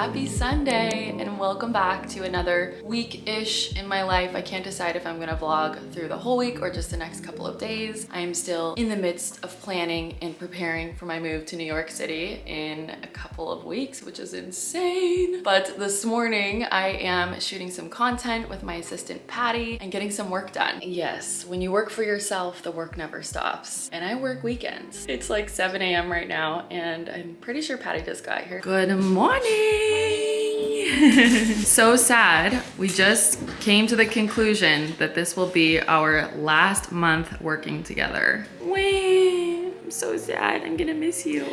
Happy Sunday and welcome back to another week-ish in my life. I can't decide if I'm gonna vlog through the whole week or just the next couple of days. I am still in the midst of planning and preparing for my move to New York City in a couple of weeks, which is insane. But this morning I am shooting some content with my assistant Patty and getting some work done. Yes, when you work for yourself, the work never stops. And I work weekends. It's like 7 a.m. right now and I'm pretty sure Patty just got here. Good morning. So sad. We just came to the conclusion that this will be our last month working together. Wait, I'm so sad. I'm gonna miss you.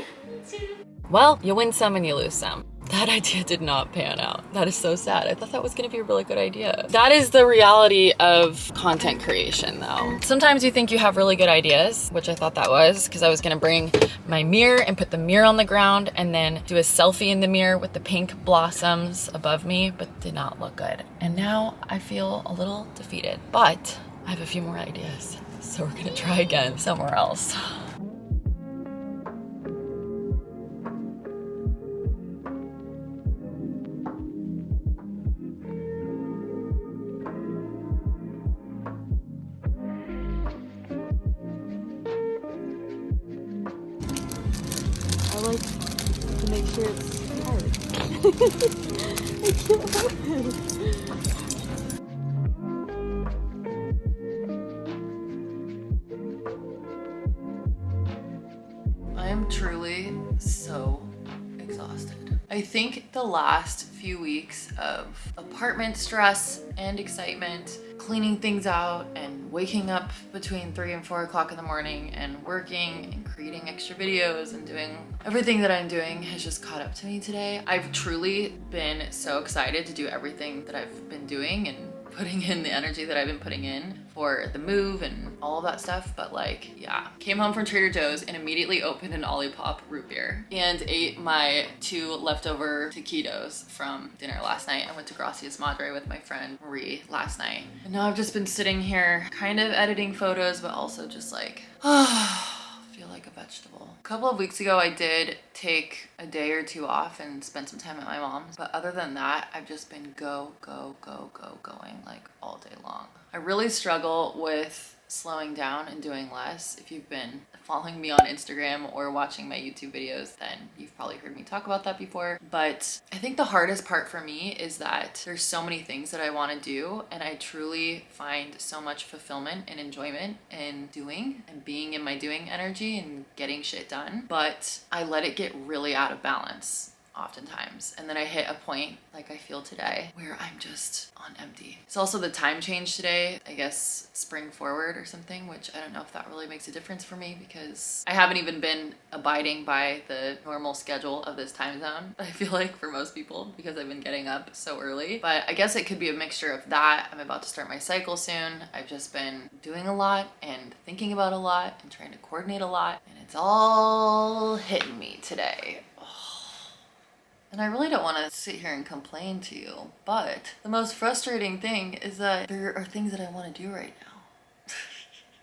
Well, you win some and you lose some. That idea did not pan out. That is so sad. I thought that was gonna be a really good idea. That is the reality of content creation though. Sometimes you think you have really good ideas, which I thought that was, because I was gonna bring my mirror and put the mirror on the ground and then do a selfie in the mirror with the pink blossoms above me, but did not look good. And now I feel a little defeated, but I have a few more ideas. So we're gonna try again somewhere else. I like to make sure it's hard. I can't help it. I am truly so exhausted. I think the last few weeks of apartment stress and excitement, cleaning things out and waking up between 3 and 4 o'clock in the morning and working and creating extra videos and doing everything that I'm doing has just caught up to me today. I've truly been so excited to do everything that I've been doing and putting in the energy that I've been putting in for the move and all of that stuff. But like, yeah, came home from Trader Joe's and immediately opened an Olipop root beer and ate my 2 leftover taquitos from dinner last night. I went to Gracias Madre with my friend Marie last night. And now I've just been sitting here kind of editing photos, but also just like, feel like a vegetable. A couple of weeks ago, I did take a day or 2 off and spend some time at my mom's. But other than that, I've just been going like all day long. I really struggle with slowing down and doing less. If you've been following me on Instagram or watching my YouTube videos, then you've probably heard me talk about that before. But I think the hardest part for me is that there's so many things that I want to do, and I truly find so much fulfillment and enjoyment in doing and being in my doing energy and getting shit done. But I let it get really out of balance oftentimes. And then I hit a point like I feel today where I'm just on empty. It's also the time change today, I guess spring forward or something, which I don't know if that really makes a difference for me because I haven't even been abiding by the normal schedule of this time zone, I feel like, for most people, because I've been getting up so early. But I guess it could be a mixture of that. I'm about to start my cycle soon. I've just been doing a lot and thinking about a lot and trying to coordinate a lot, and it's all hitting me today. And I really don't want to sit here and complain to you, but the most frustrating thing is that there are things that I want to do right now.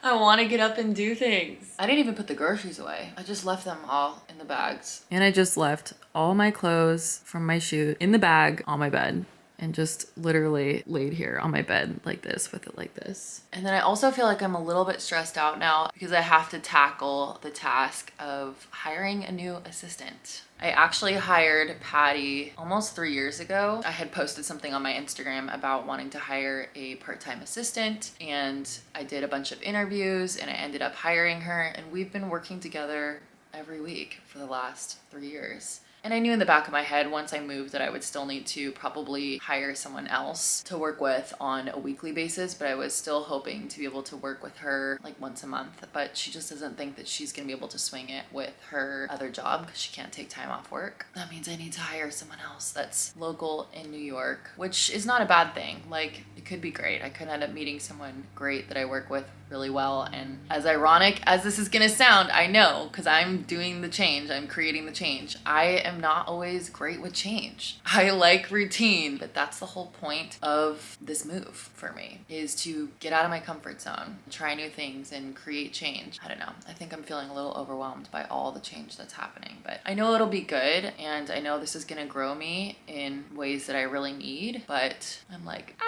I want to get up and do things. I didn't even put the groceries away. I just left them all in the bags. And I just left all my clothes from my shoot in the bag on my bed and just literally laid here on my bed like this with it like this. And then I also feel like I'm a little bit stressed out now because I have to tackle the task of hiring a new assistant. I actually hired Patty almost 3 years ago. I had posted something on my Instagram about wanting to hire a part-time assistant, and I did a bunch of interviews and I ended up hiring her, and we've been working together every week for the last 3 years. And I knew in the back of my head once I moved that I would still need to probably hire someone else to work with on a weekly basis, but I was still hoping to be able to work with her like once a month. But she just doesn't think that she's gonna be able to swing it with her other job because she can't take time off work. That means I need to hire someone else that's local in New York, which is not a bad thing. Like, it could be great. I could end up meeting someone great that I work with really well. And as ironic as this is gonna sound, I know, because I'm doing the change, I'm creating the change. I am I'm not always great with change. I like routine, but that's the whole point of this move for me, is to get out of my comfort zone, try new things and create change. I don't know. I think I'm feeling a little overwhelmed by all the change that's happening, but I know it'll be good, and I know this is gonna grow me in ways that I really need, but I'm like,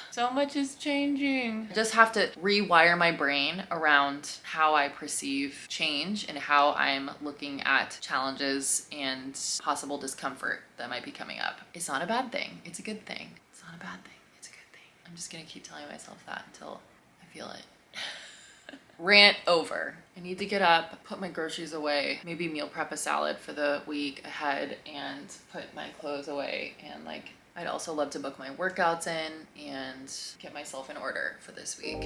so much is changing. I just have to rewire my brain around how I perceive change and how I'm looking at challenges and possible discomfort that might be coming up. It's not a bad thing. It's a good thing. It's not a bad thing. It's a good thing. I'm just gonna keep telling myself that until I feel it. Rant over. I need to get up, put my groceries away, maybe meal prep a salad for the week ahead, and put my clothes away, and like, I'd also love to book my workouts in and get myself in order for this week.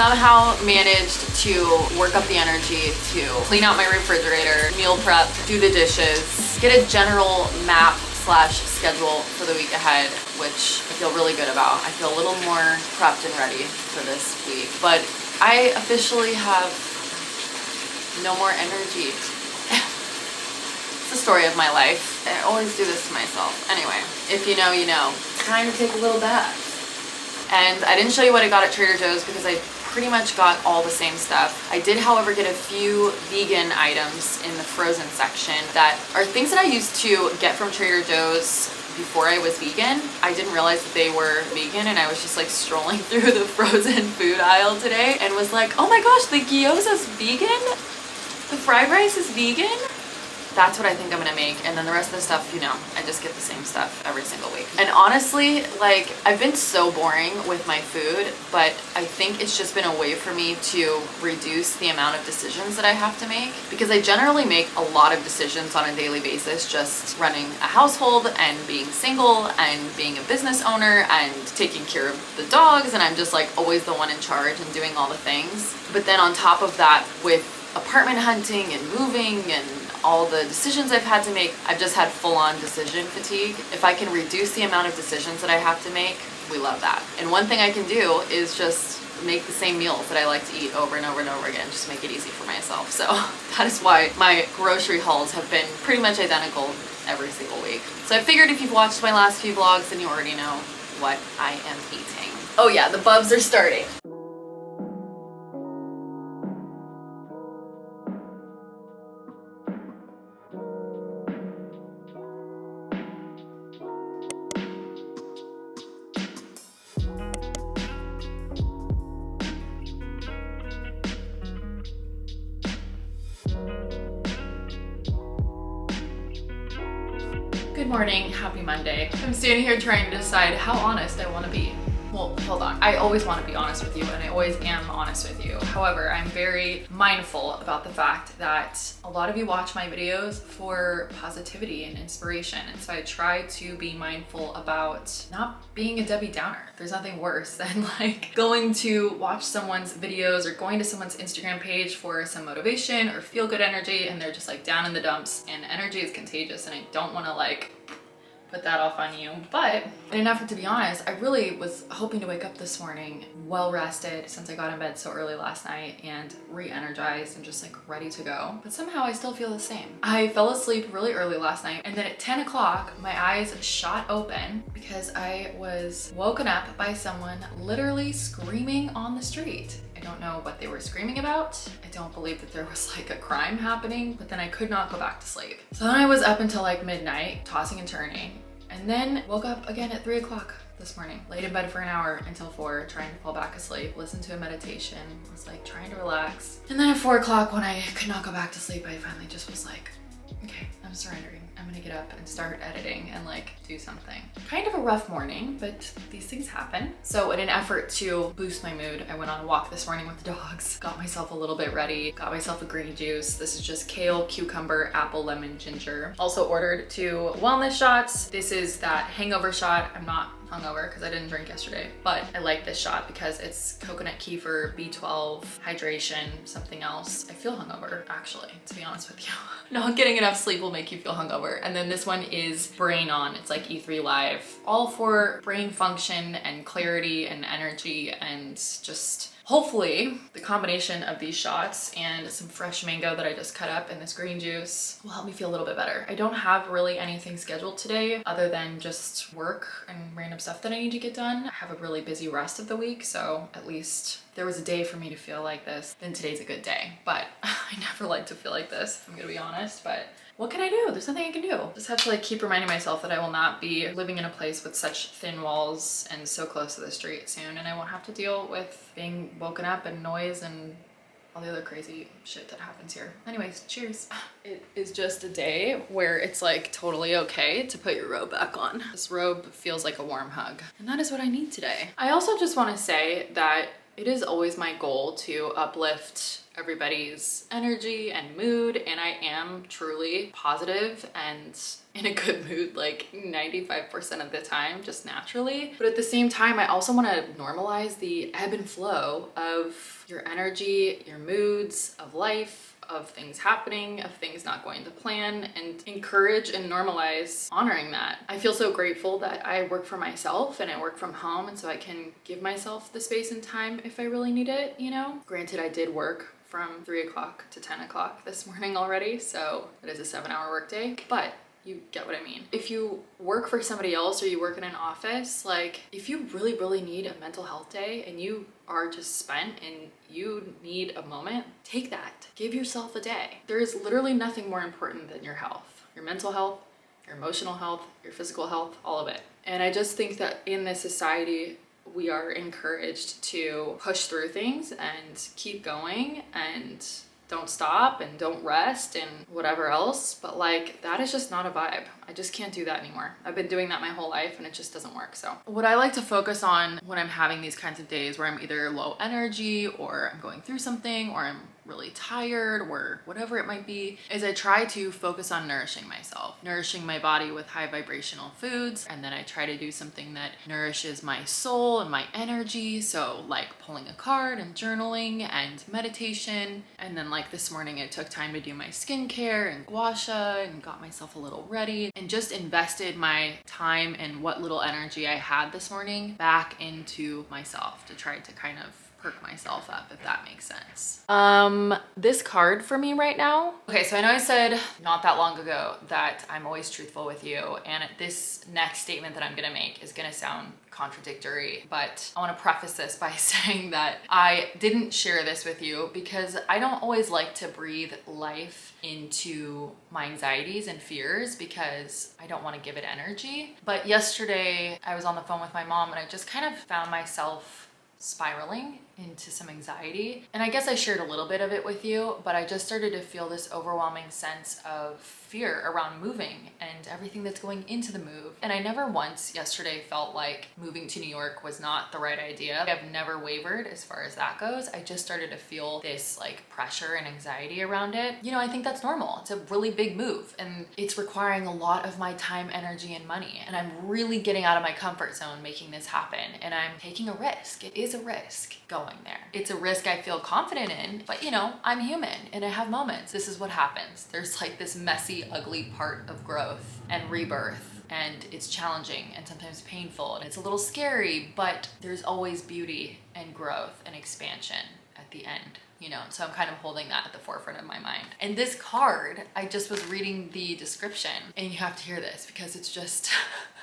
Somehow managed to work up the energy to clean out my refrigerator, meal prep, do the dishes, get a general map slash schedule for the week ahead, which I feel really good about. I feel a little more prepped and ready for this week, but I officially have no more energy. It's the story of my life. I always do this to myself. Anyway, if you know, you know. Time to take a little bath. And I didn't show you what I got at Trader Joe's because I pretty much got all the same stuff. I did, however, get a few vegan items in the frozen section that are things that I used to get from Trader Joe's before I was vegan. I didn't realize that they were vegan, and I was just like strolling through the frozen food aisle today and was like, oh my gosh, the gyoza's vegan? The fried rice is vegan? That's what I think I'm gonna make, and then the rest of the stuff, you know, I just get the same stuff every single week. And honestly, like, I've been so boring with my food, but I think it's just been a way for me to reduce the amount of decisions that I have to make, because I generally make a lot of decisions on a daily basis, just running a household and being single and being a business owner and taking care of the dogs, and I'm just like always the one in charge and doing all the things. But then on top of that, with apartment hunting and moving and all the decisions I've had to make, I've just had full-on decision fatigue. If I can reduce the amount of decisions that I have to make, we love that. And one thing I can do is just make the same meals that I like to eat over and over and over again, just make it easy for myself. So that is why my grocery hauls have been pretty much identical every single week. So I figured if you've watched my last few vlogs, then you already know what I am eating. Oh yeah, the bubs are starting. Good morning, happy Monday. I'm standing here trying to decide how honest I want to be. Well, hold on. I always want to be honest with you, and I always am honest with you. However, I'm very mindful about the fact that a lot of you watch my videos for positivity and inspiration, and so I try to be mindful about not being a Debbie Downer. There's nothing worse than like going to watch someone's videos or going to someone's Instagram page for some motivation or feel good energy, and they're just like down in the dumps, and energy is contagious, and I don't want to like put that off on you. But in an effort to be honest, I really was hoping to wake up this morning well rested since I got in bed so early last night and re-energized and just like ready to go. But somehow I still feel the same. I fell asleep really early last night, and then at 10 o'clock my eyes shot open because I was woken up by someone literally screaming on the street. I don't know what they were screaming about. I don't believe that there was like a crime happening, but then I could not go back to sleep. So then I was up until like midnight, tossing and turning, and then woke up again at 3 o'clock this morning. Laid in bed for an hour until 4, trying to fall back asleep, listened to a meditation, was like trying to relax. And then at 4 o'clock when I could not go back to sleep, I finally just was like, okay, I'm surrendering. I'm gonna get up and start editing and like do something. Kind of a rough morning, but these things happen. So in an effort to boost my mood, I went on a walk this morning with the dogs, got myself a little bit ready, got myself a green juice. This is just kale, cucumber, apple, lemon, ginger. Also ordered 2 wellness shots. This is that hangover shot. I'm not hungover because I didn't drink yesterday, but I like this shot because it's coconut kefir, B12, hydration, something else. I feel hungover, actually, to be honest with you. Not getting enough sleep will make you feel hungover. And then this one is Brain On. It's like E3 Live, all for brain function and clarity and energy, and just hopefully the combination of these shots and some fresh mango that I just cut up and this green juice will help me feel a little bit better. I don't have really anything scheduled today other than just work and random stuff that I need to get done. I have a really busy rest of the week, so at least if there was a day for me to feel like this, then today's a good day. But I never like to feel like this, if I'm gonna be honest, but what can I do? There's nothing I can do. Just have to like keep reminding myself that I will not be living in a place with such thin walls and so close to the street soon, and I won't have to deal with being woken up and noise and all the other crazy shit that happens here. Anyways, cheers. It is just a day where it's like totally okay to put your robe back on. This robe feels like a warm hug, and that is what I need today. I also just want to say that it is always my goal to uplift everybody's energy and mood, and I am truly positive and in a good mood like 95% of the time, just naturally. But at the same time, I also want to normalize the ebb and flow of your energy, your moods, of life, of things happening, of things not going to plan, and encourage and normalize honoring that. I feel so grateful that I work for myself and I work from home, and so I can give myself the space and time if I really need it, you know? Granted, I did work from 3 o'clock to 10 o'clock this morning already, so it is a 7-hour workday, but you get what I mean. If you work for somebody else or you work in an office, like if you really, really need a mental health day and you are just spent and you need a moment, take that. Give yourself a day. There is literally nothing more important than your health, your mental health, your emotional health, your physical health, all of it. And I just think that in this society, we are encouraged to push through things and keep going and don't stop and don't rest and whatever else, but like that is just not a vibe. I just can't do that anymore. I've been doing that my whole life and it just doesn't work. So what I like to focus on when I'm having these kinds of days where I'm either low energy or I'm going through something or I'm really tired or whatever it might be, is I try to focus on nourishing myself, nourishing my body with high vibrational foods, and then I try to do something that nourishes my soul and my energy. So like pulling a card and journaling and meditation, and then like this morning I took time to do my skincare and gua sha and got myself a little ready and just invested my time and what little energy I had this morning back into myself to try to kind of perk myself up, if that makes sense. This card for me right now. Okay, so I know I said not that long ago that I'm always truthful with you, and this next statement that I'm gonna make is gonna sound contradictory, but I want to preface this by saying that I didn't share this with you because I don't always like to breathe life into my anxieties and fears because I don't want to give it energy. But yesterday I was on the phone with my mom and I just kind of found myself spiraling into some anxiety. And I guess I shared a little bit of it with you, but I just started to feel this overwhelming sense of fear around moving and everything that's going into the move. And I never once yesterday felt like moving to New York was not the right idea. I've never wavered as far as that goes. I just started to feel this like pressure and anxiety around it. You know, I think that's normal. It's a really big move and it's requiring a lot of my time, energy, and money. And I'm really getting out of my comfort zone making this happen. And I'm taking a risk. It is a risk going there. It's a risk I feel confident in, but you know, I'm human and I have moments. This is what happens. There's like this messy, ugly part of growth and rebirth, and it's challenging and sometimes painful and it's a little scary, but there's always beauty and growth and expansion at the end, you know? So I'm kind of holding that at the forefront of my mind. And this card, I just was reading the description, and you have to hear this because it's just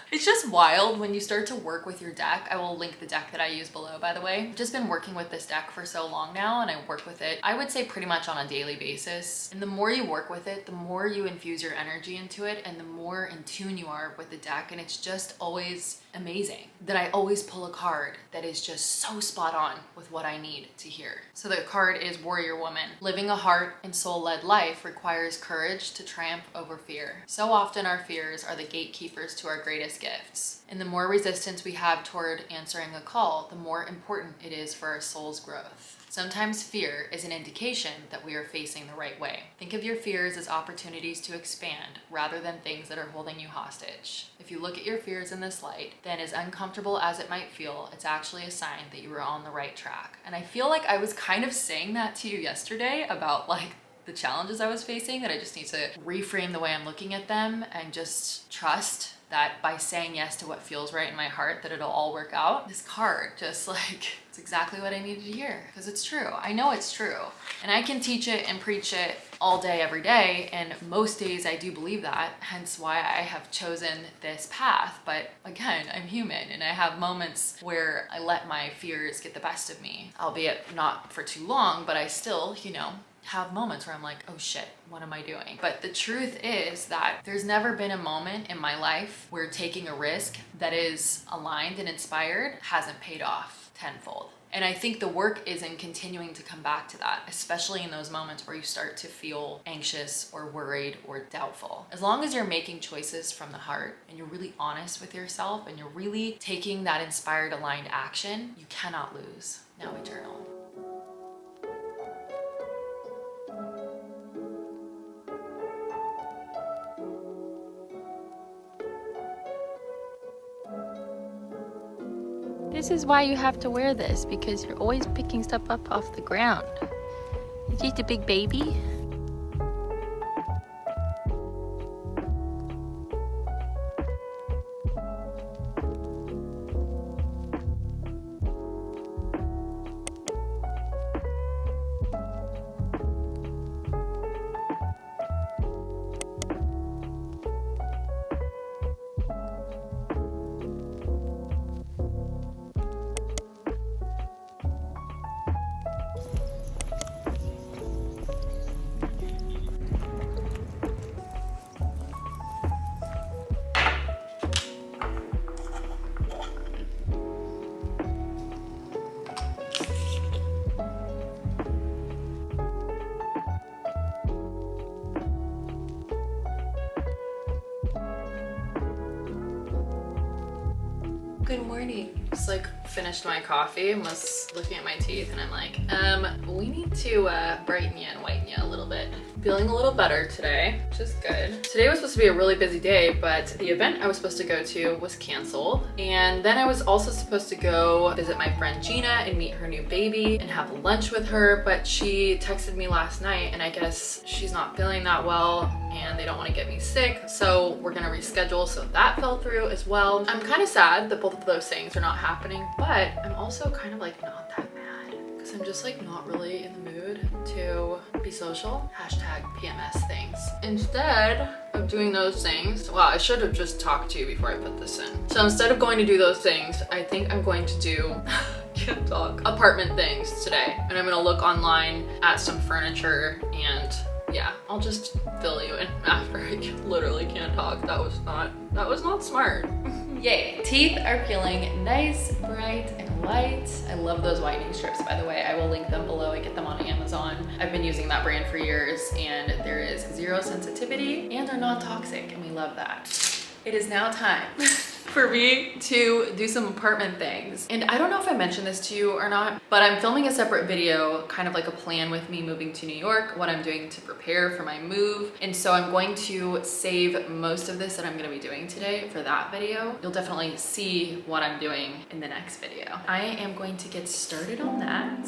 it's just wild when you start to work with your deck. I will link the deck that I use below, by the way. I've just been working with this deck for so long now, and I work with it, I would say, pretty much on a daily basis. And the more you work with it, the more you infuse your energy into it, and the more in tune you are with the deck. And it's just always amazing that I always pull a card that is just so spot on with what I need to hear. So the card is Warrior Woman. Living a heart and soul-led life requires courage to triumph over fear. So often our fears are the gatekeepers to our greatest gifts. And the more resistance we have toward answering a call, the more important it is for our soul's growth. Sometimes fear is an indication that we are facing the right way. Think of your fears as opportunities to expand rather than things that are holding you hostage. If you look at your fears in this light, then as uncomfortable as it might feel, it's actually a sign that you were on the right track. And I feel like I was kind of saying that to you yesterday about like the challenges I was facing, that I just need to reframe the way I'm looking at them and just trust that by saying yes to what feels right in my heart, that it'll all work out. This card just like, it's exactly what I needed to hear, because it's true. I know it's true. And I can teach it and preach it all day, every day. And most days I do believe that, hence why I have chosen this path. But again, I'm human and I have moments where I let my fears get the best of me, albeit not for too long, but I still, you know, have moments where I'm like, oh shit, what am I doing? But the truth is that there's never been a moment in my life where taking a risk that is aligned and inspired hasn't paid off tenfold. And I think the work is in continuing to come back to that, especially in those moments where you start to feel anxious or worried or doubtful. As long as you're making choices from the heart and you're really honest with yourself and you're really taking that inspired, aligned action, you cannot lose. Now we journal. This is why you have to wear this, because you're always picking stuff up off the ground. Is he the big baby? Good morning. Just like finished my coffee and was looking at my teeth and I'm like, we need to brighten you and whiten you a little bit. Feeling a little better today, which is good. Today was supposed to be a really busy day, but the event I was supposed to go to was canceled. And then I was also supposed to go visit my friend Gina and meet her new baby and have lunch with her, but she texted me last night and I guess she's not feeling that well and they don't want to get me sick, so we're gonna reschedule, so that fell through as well. I'm kind of sad that both of those things are not happening, but I'm also kind of like not that mad because I'm just like not really in the mood to be social. Hashtag PMS things. Instead of doing those things, well, I should have just talked to you before I put this in. So instead of going to do those things, I think I'm going to do can't talk, apartment things today. And I'm gonna look online at some furniture and yeah, I'll just fill you in after I literally can't talk. That was not smart. Yay. Teeth are feeling nice, bright, and white. I love those whitening strips, by the way. I will link them below. I get them on Amazon. I've been using that brand for years and there is zero sensitivity and they're non-toxic and we love that. It is now time for me to do some apartment things. And I don't know if I mentioned this to you or not, but I'm filming a separate video, kind of like a plan with me moving to New York, what I'm doing to prepare for my move. And so I'm going to save most of this that I'm gonna be doing today for that video. You'll definitely see what I'm doing in the next video. I am going to get started on that.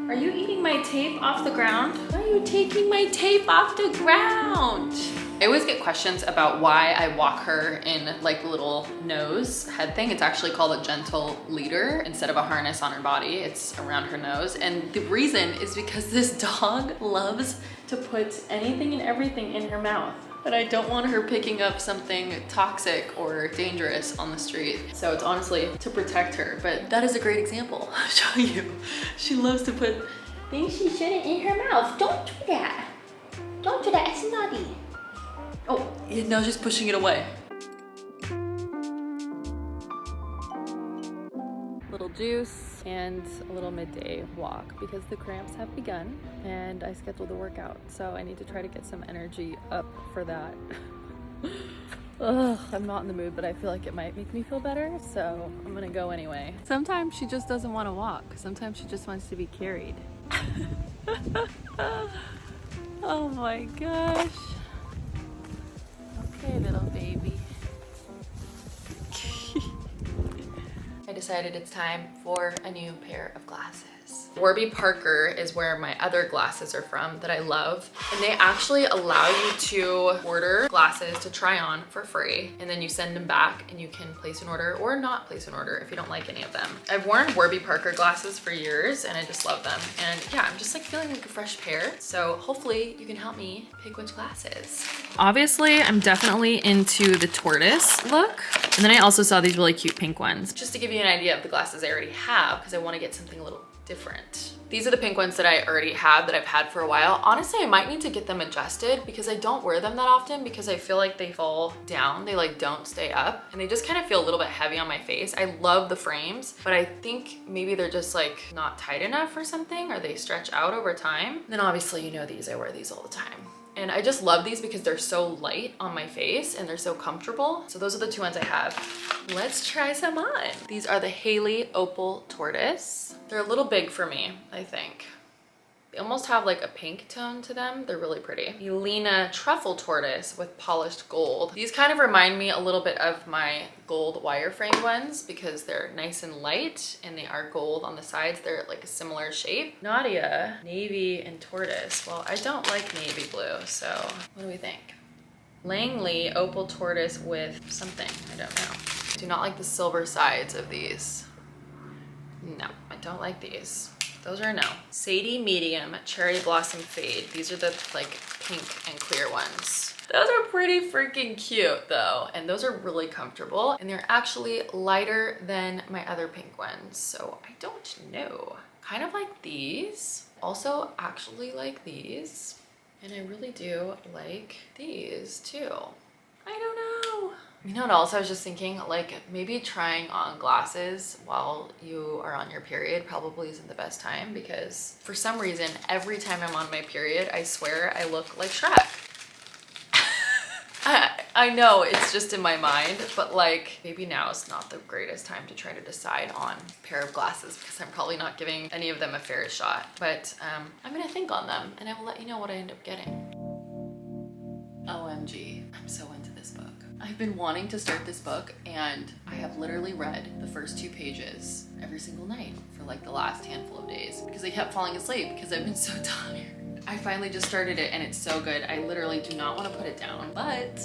Are you eating my tape off the ground? Why are you taking my tape off the ground? I always get questions about why I walk her in like a little nose head thing. It's actually called a gentle leader instead of a harness on her body. It's around her nose. And the reason is because this dog loves to put anything and everything in her mouth. But I don't want her picking up something toxic or dangerous on the street. So it's honestly to protect her, but that is a great example. I'll show you. She loves to put things she shouldn't in her mouth. Don't do that. Don't do that, it's naughty. Oh, yeah, now she's pushing it away. Little juice and a little midday walk because the cramps have begun and I scheduled a workout, so I need to try to get some energy up for that. Ugh, I'm not in the mood, but I feel like it might make me feel better, so I'm gonna go anyway. Sometimes she just doesn't want to walk. Sometimes she just wants to be carried. Oh my gosh. Okay, little baby. I decided it's time for a new pair of glasses. Warby Parker is where my other glasses are from that I love. And they actually allow you to order glasses to try on for free. And then you send them back and you can place an order or not place an order if you don't like any of them. I've worn Warby Parker glasses for years and I just love them. And yeah, I'm just like feeling like a fresh pair. So hopefully you can help me pick which glasses. Obviously, I'm definitely into the tortoise look. And then I also saw these really cute pink ones. Just to give you an idea of the glasses I already have, because I want to get something a little different. These are the pink ones that I already have that I've had for a while. Honestly, I might need to get them adjusted because I don't wear them that often because I feel like they fall down. They like don't stay up and they just kind of feel a little bit heavy on my face. I love the frames, but I think maybe they're just like not tight enough or something, or they stretch out over time. And then obviously, you know, these, I wear these all the time. And I just love these because they're so light on my face and they're so comfortable. So those are the two ones I have. Let's try some on. These are the Haley Opal Tortoise. They're a little big for me, I think. They almost have like a pink tone to them. They're really pretty. Elena Truffle Tortoise with polished gold. These kind of remind me a little bit of my gold wireframe ones because they're nice and light and they are gold on the sides. They're like a similar shape. Nadia, navy and tortoise. Well, I don't like navy blue, so what do we think? Langley Opal Tortoise with something, I don't know. Do not like the silver sides of these. No, I don't like these. Those are a no. Sadie Medium Cherry Blossom Fade. These are the like pink and clear ones. Those are pretty freaking cute though. And those are really comfortable. And they're actually lighter than my other pink ones. So I don't know. Kind of like these. Also actually like these. And I really do like these too. I don't know. You know what else I was just thinking? Like maybe trying on glasses while you are on your period probably isn't the best time because for some reason, every time I'm on my period, I swear I look like Shrek. I know it's just in my mind, but like maybe now is not the greatest time to try to decide on a pair of glasses because I'm probably not giving any of them a fair shot. But I'm gonna think on them and I will let you know what I end up getting. OMG, I'm so into this book. I've been wanting to start this book and I have literally read the first 2 pages every single night for like the last handful of days because I kept falling asleep because I've been so tired. I finally just started it and it's so good. I literally do not want to put it down, but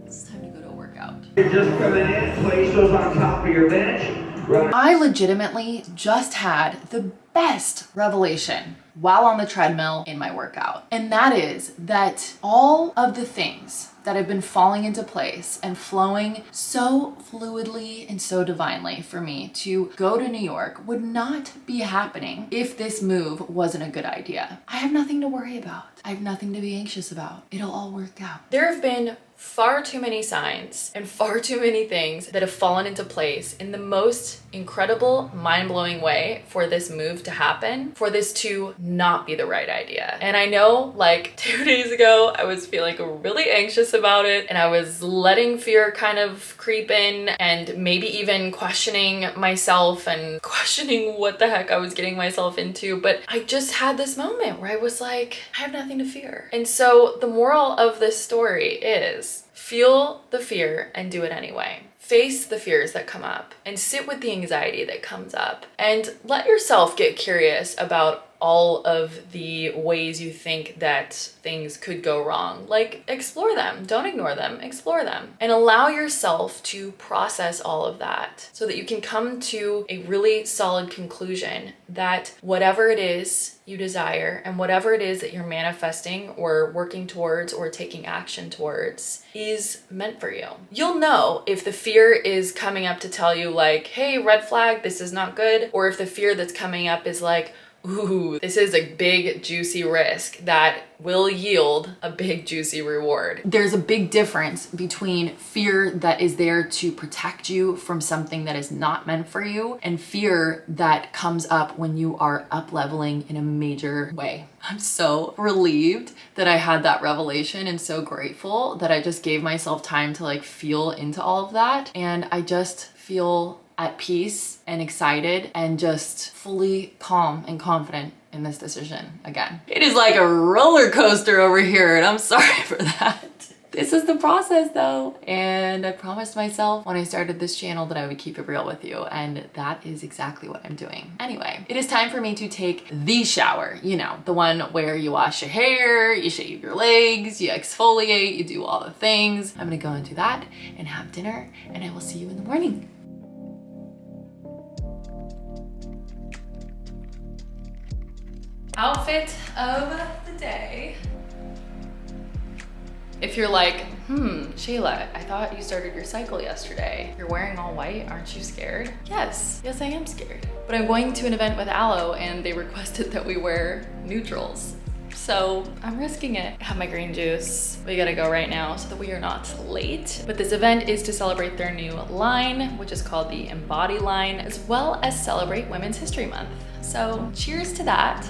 it's time to go to a workout. Just coming in, place those on top of your bench. I legitimately just had the best revelation while on the treadmill in my workout. And that is that all of the things that have been falling into place and flowing so fluidly and so divinely for me to go to New York would not be happening if this move wasn't a good idea. I have nothing to worry about. I have nothing to be anxious about. It'll all work out. There have been far too many signs and far too many things that have fallen into place in the most incredible, mind-blowing way for this move to happen, for this to not be the right idea. And I know like 2 days ago, I was feeling really anxious about it and I was letting fear kind of creep in and maybe even questioning myself and questioning what the heck I was getting myself into. But I just had this moment where I was like, I have nothing to fear. And so the moral of this story is feel the fear and do it anyway. Face the fears that come up and sit with the anxiety that comes up and let yourself get curious about all of the ways you think that things could go wrong. Like, explore them. Don't ignore them. Explore them. And allow yourself to process all of that so that you can come to a really solid conclusion that whatever it is you desire and whatever it is that you're manifesting or working towards or taking action towards is meant for you. You'll know if the fear is coming up to tell you like, hey, red flag, this is not good, or if the fear that's coming up is like, Ooh, this is a big juicy risk that will yield a big juicy reward. There's a big difference between fear that is there to protect you from something that is not meant for you and fear that comes up when you are up leveling in a major way. I'm so relieved that I had that revelation and so grateful that I just gave myself time to like feel into all of that. And I just feel at peace and excited and just fully calm and confident in this decision again. It is like a roller coaster over here, and I'm sorry for that. This is the process though. And I promised myself when I started this channel that I would keep it real with you, and that is exactly what I'm doing. Anyway, it is time for me to take the shower. You know, the one where you wash your hair, you shave your legs, you exfoliate, you do all the things. I'm gonna go and do that and have dinner, and I will see you in the morning. Outfit of the day. If you're like, Shayla, I thought you started your cycle yesterday. You're wearing all white, aren't you scared? Yes, I am scared. But I'm going to an event with Alo and they requested that we wear neutrals. So I'm risking it. I have my green juice. We gotta go right now so that we are not late. But this event is to celebrate their new line, which is called the Embody line, as well as celebrate Women's History Month. So cheers to that.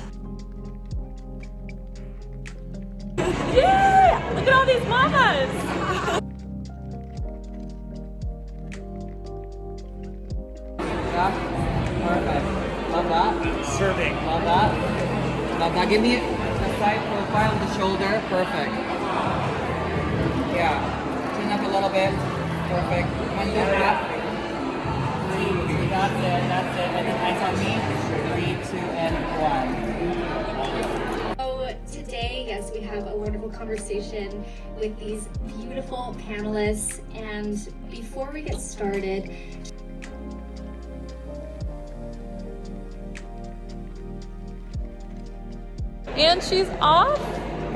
Yeah! Look at all these mamas! Yeah, perfect. Love that. Serving. Love that. Love that. Give me the side profile of the shoulder. Perfect. Yeah. Chin up a little bit. Perfect. One, two, half. 3, that's it, that's it. And then eyes on me. 3, 2, and 1. So today, yes, we have a wonderful conversation with these beautiful panelists. And before we get started, And she's off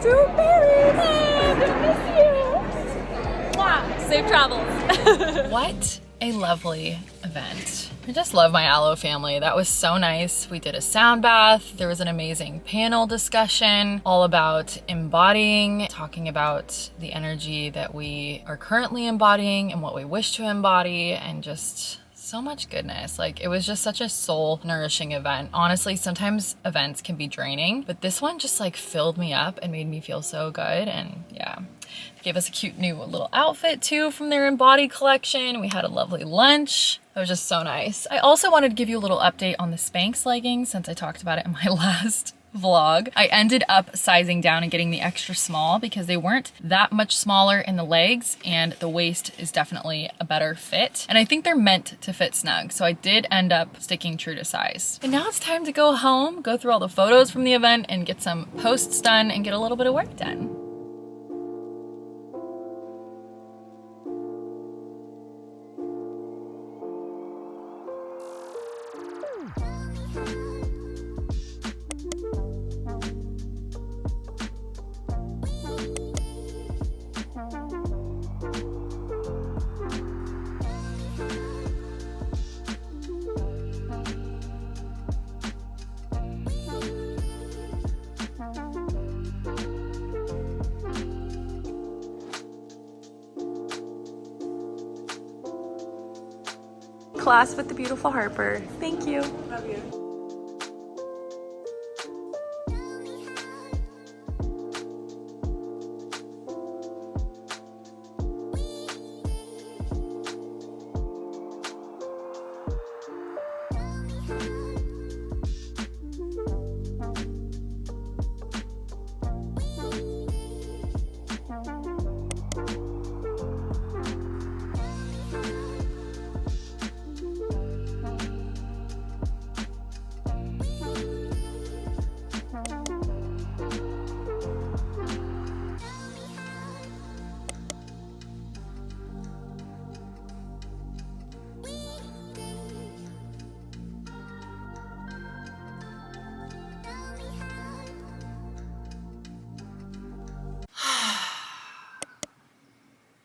to Paris! And I miss you! Mwah. Safe travels! What a lovely event. I just love my Alo family. That was so nice. We did a sound bath. There was an amazing panel discussion all about embodying, talking about the energy that we are currently embodying and what we wish to embody, and just so much goodness. Like, it was just such a soul nourishing event. Honestly, sometimes events can be draining, but this one just like filled me up and made me feel so good. And yeah, gave us a cute new little outfit too from their Embody collection. We had a lovely lunch. It was just so nice. I also wanted to give you a little update on the Spanx leggings since I talked about it in my last vlog. I ended up sizing down and getting the extra small because they weren't that much smaller in the legs, and the waist is definitely a better fit. And I think they're meant to fit snug. So I did end up sticking true to size. And now it's time to go home, go through all the photos from the event and get some posts done and get a little bit of work done. Class with the beautiful Harper. Thank you. Love you.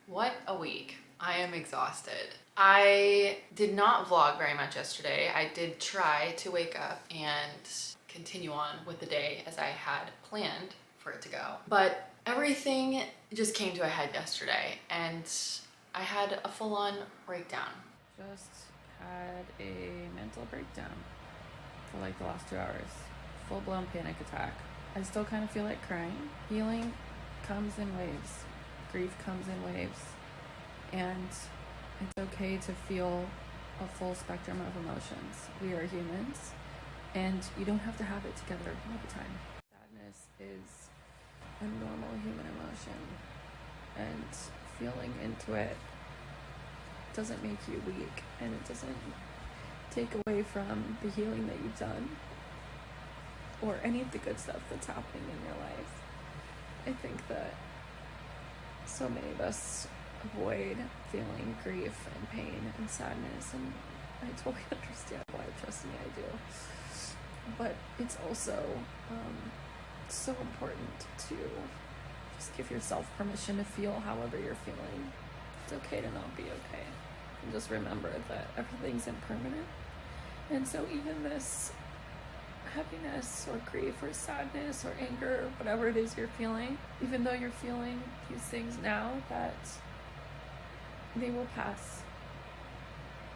What a week. I am exhausted. I did not vlog very much yesterday. I did try to wake up and continue on with the day as I had planned for it to go. But everything just came to a head yesterday and I had a full-on breakdown. Just had a mental breakdown for like the last 2 hours. Full-blown panic attack. I still kind of feel like crying. Healing comes in waves. Grief comes in waves. And it's okay to feel a full spectrum of emotions. We are humans, and you don't have to have it together all the time. Sadness is a normal human emotion, and feeling into it doesn't make you weak, and it doesn't take away from the healing that you've done or any of the good stuff that's happening in your life. I think that so many of us avoid feeling grief and pain and sadness, and I totally understand why. Trust me, I do. But it's also so important to just give yourself permission to feel however you're feeling. It's okay to not be okay. And just remember that everything's impermanent. And so even this happiness or grief or sadness or anger or whatever it is you're feeling, even though you're feeling these things now, that they will pass.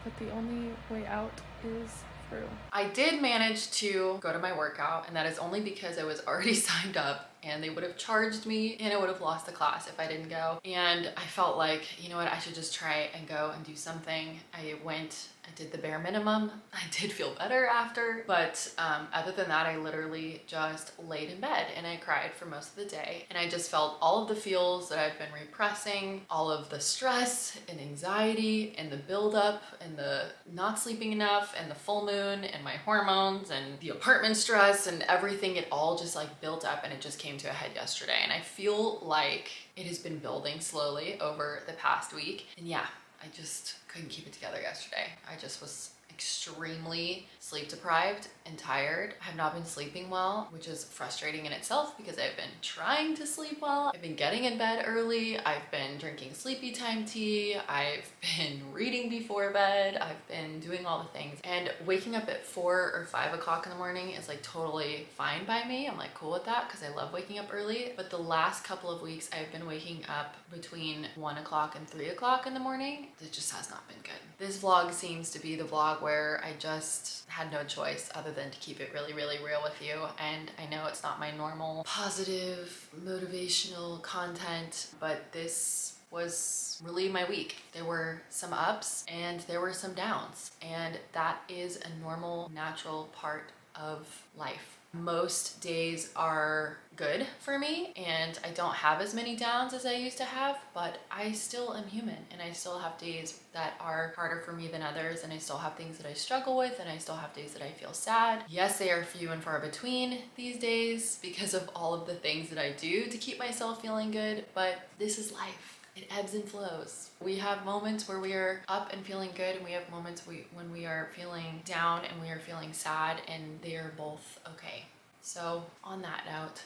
But the only way out is through. I did manage to go to my workout, and that is only because I was already signed up and they would have charged me and I would have lost the class if I didn't go. And I felt like, you know what, I should just try and go and do something. I went, I did the bare minimum. I did feel better after, but other than that, I literally just laid in bed and I cried for most of the day. And I just felt all of the feels that I've been repressing, all of the stress and anxiety and the buildup and the not sleeping enough and the full moon and my hormones and the apartment stress and everything. It all just like built up and it just came to a head yesterday. And I feel like it has been building slowly over the past week. And yeah, I just couldn't keep it together yesterday. I just was extremely sleep deprived and tired. I have not been sleeping well, which is frustrating in itself because I've been trying to sleep well. I've been getting in bed early. I've been drinking sleepy time tea. I've been reading before bed. I've been doing all the things. And waking up at 4 or 5 o'clock in the morning is like totally fine by me. I'm like cool with that because I love waking up early. But the last couple of weeks I've been waking up between 1 o'clock and 3 o'clock in the morning. It just has not been good. This vlog seems to be the vlog where I just had no choice other than to keep it really, really real with you. And I know it's not my normal positive, motivational content, but this was really my week. There were some ups and there were some downs, and that is a normal, natural part of life. Most days are good for me and I don't have as many downs as I used to have, but I still am human and I still have days that are harder for me than others, and I still have things that I struggle with, and I still have days that I feel sad. Yes, they are few and far between these days because of all of the things that I do to keep myself feeling good, but this is life. It ebbs and flows. We have moments where we are up and feeling good, and we have moments when we are feeling down and we are feeling sad, and they are both okay. So on that note,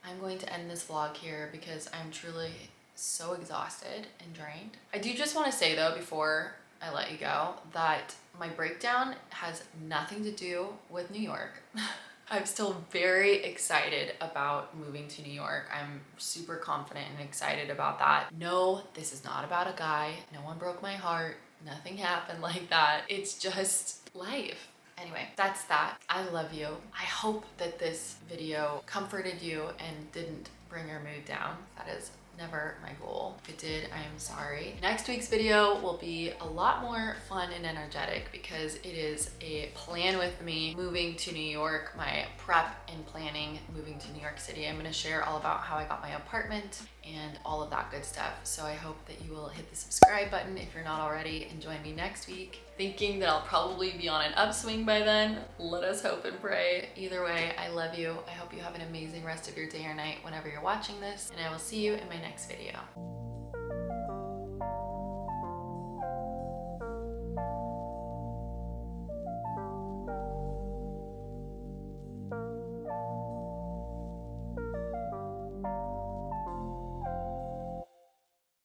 I'm going to end this vlog here because I'm truly so exhausted and drained. I do just want to say though, before I let you go, that my breakdown has nothing to do with New York. I'm still very excited about moving to New York. I'm super confident and excited about that. No, this is not about a guy. No one broke my heart. Nothing happened like that. It's just life. Anyway, that's that. I love you. I hope that this video comforted you and didn't bring your mood down. That is never my goal. If it did, I am sorry. Next week's video will be a lot more fun and energetic because it is a plan with me moving to New York, my prep and planning moving to New York City. I'm going to share all about how I got my apartment and all of that good stuff. So I hope that you will hit the subscribe button if you're not already, and join me next week. Thinking that I'll probably be on an upswing by then. Let us hope and pray. Either way, I love you. I hope you have an amazing rest of your day or night whenever you're watching this, and I will see you in my next video.